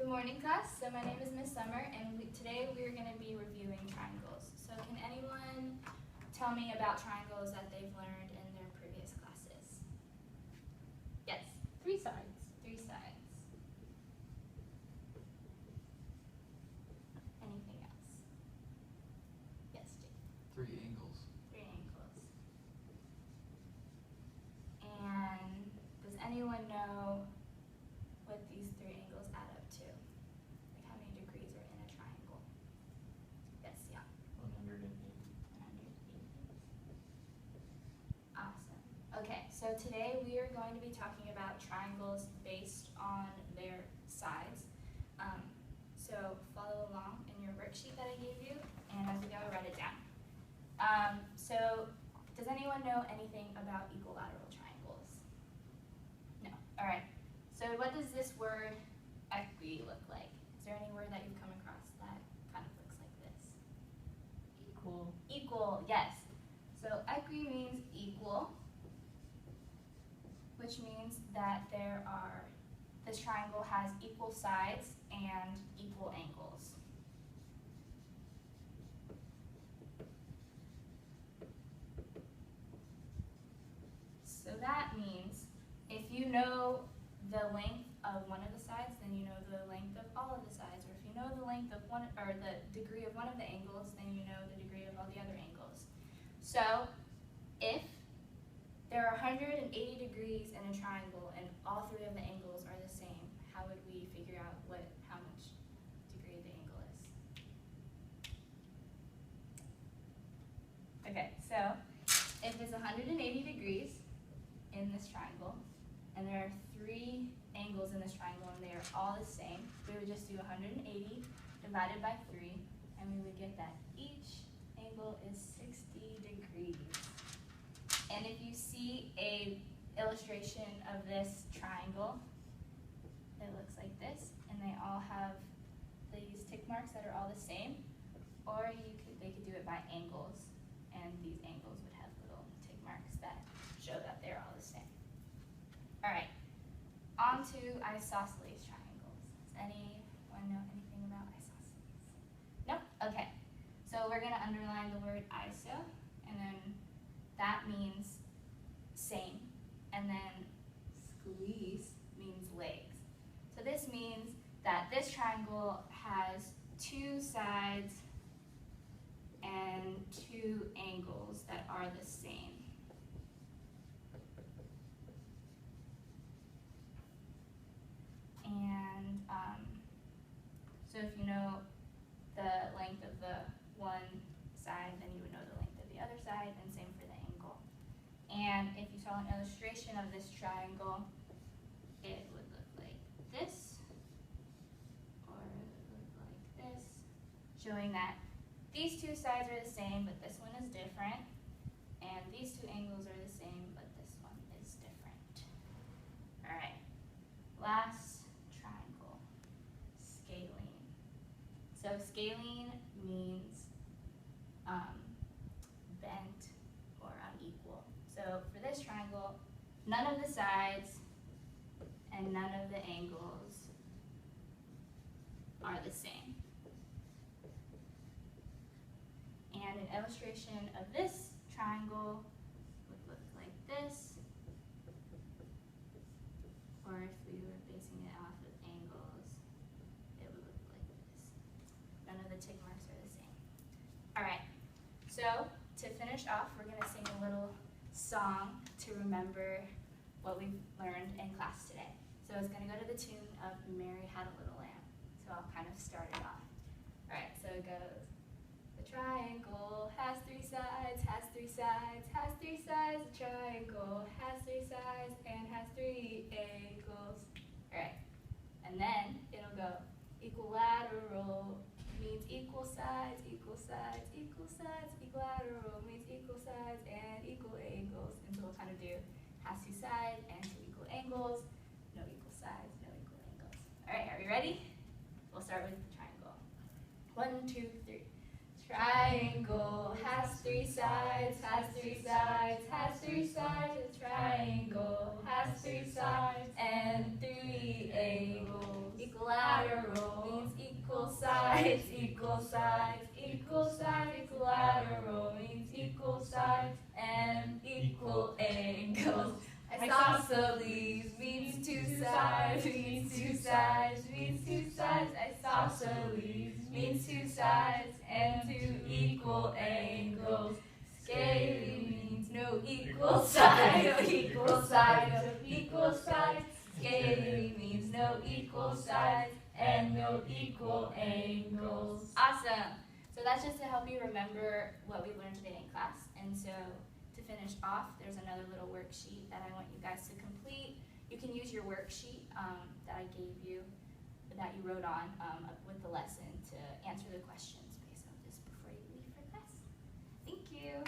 Good morning, class. So my name is Miss Summer, and today we are going to be reviewing triangles. So can anyone tell me about triangles that they've learned in their previous classes? Yes, Three sides. 3 sides. Anything else? Yes, Jake. 3 angles. 3 angles. And does anyone know what these 3 angles add up to? Like how many degrees are in a triangle? Yes, yeah. 180. 180. Awesome. Okay, so today we are going to be talking about triangles based on their sides. So follow along in your worksheet that I gave you, and as we go, write it down. So does anyone know anything about equilateral triangles? No. All right. So what does this word equi look like? Is there any word that you've come across that kind of looks like this? Equal. Equal, yes. So equi means equal, which means that this triangle has equal sides and equal angles. So that means if you know the length of one of the sides, then you know the length of all of the sides. Or if you know the length of one, or the degree of one of the angles, then you know the degree of all the other angles. So if there are 180 degrees in a triangle and all 3 of the angles are the same, how would we figure out how much degree the angle is? Okay, so if it's 180 degrees in this triangle, and there are 3 angles in this triangle and they are all the same, we would just do 180 divided by 3, and we would get that each angle is 60 degrees. And if you see a illustration of this triangle, it looks like this, and they all have these tick marks that are all the same, or they could do it by angles, and these angles would have little tick marks that show that they're all the same. All right, on to isosceles triangles. Does anyone know anything about isosceles? Nope? Okay. So we're going to underline the word iso, and then that means same, and then squeeze means legs. So this means that this triangle has 2 sides and 2 angles that are the same. And so if you know the length of the one side, then you would know the length of the other side, and same for the angle. And if you saw an illustration of this triangle, it would look like this, or it would look like this, showing that these 2 sides are the same, but this one is different, and these 2 angles are the same, but this one is different. All right, last triangle, scalene. So scalene means bent or unequal. So for this triangle, none of the sides and none of the angles are the same. And an illustration of this triangle would look like this, or if we were basing it off of angles, it would look like this. None of the tick marks are the same. All right, so to finish off, we're going to sing a little song to remember what we've learned in class today. So it's going to go to the tune of Mary Had a Little Lamb. So I'll kind of start it off. All right, so it goes. The triangle has 3 sides, has 3 sides, has 3 sides. The triangle has 3 sides and has 3 angles. All right, and then it'll go equilateral means equal sides, equal sides, equal sides. Equilateral means equal sides and equal angles. And so we'll kind of do has 2 sides and 2 equal angles, no equal sides, no equal angles. All right, are we ready? We'll start with the triangle. 1, 2, 3. Triangle has 3 sides, has 3 sides, has 3 sides. A triangle has 3 sides and 3 angles. Equal equilateral means equal sides, equal sides, equal sides. Equilateral means equal sides and equal angles. Isosceles means two sides, means two sides, means two sides. Isosceles means two sides and two equal angles. Scaly means no equal side, no equal side, no equal side. Scaly means no equal sides and no equal angles. Awesome. So that's just to help you remember what we learned today in class. And so to finish off, there's another little worksheet that I want you guys to complete. You can use your worksheet that I gave you, that you wrote on with the lesson to answer the questions based on this before you leave for class. Thank you.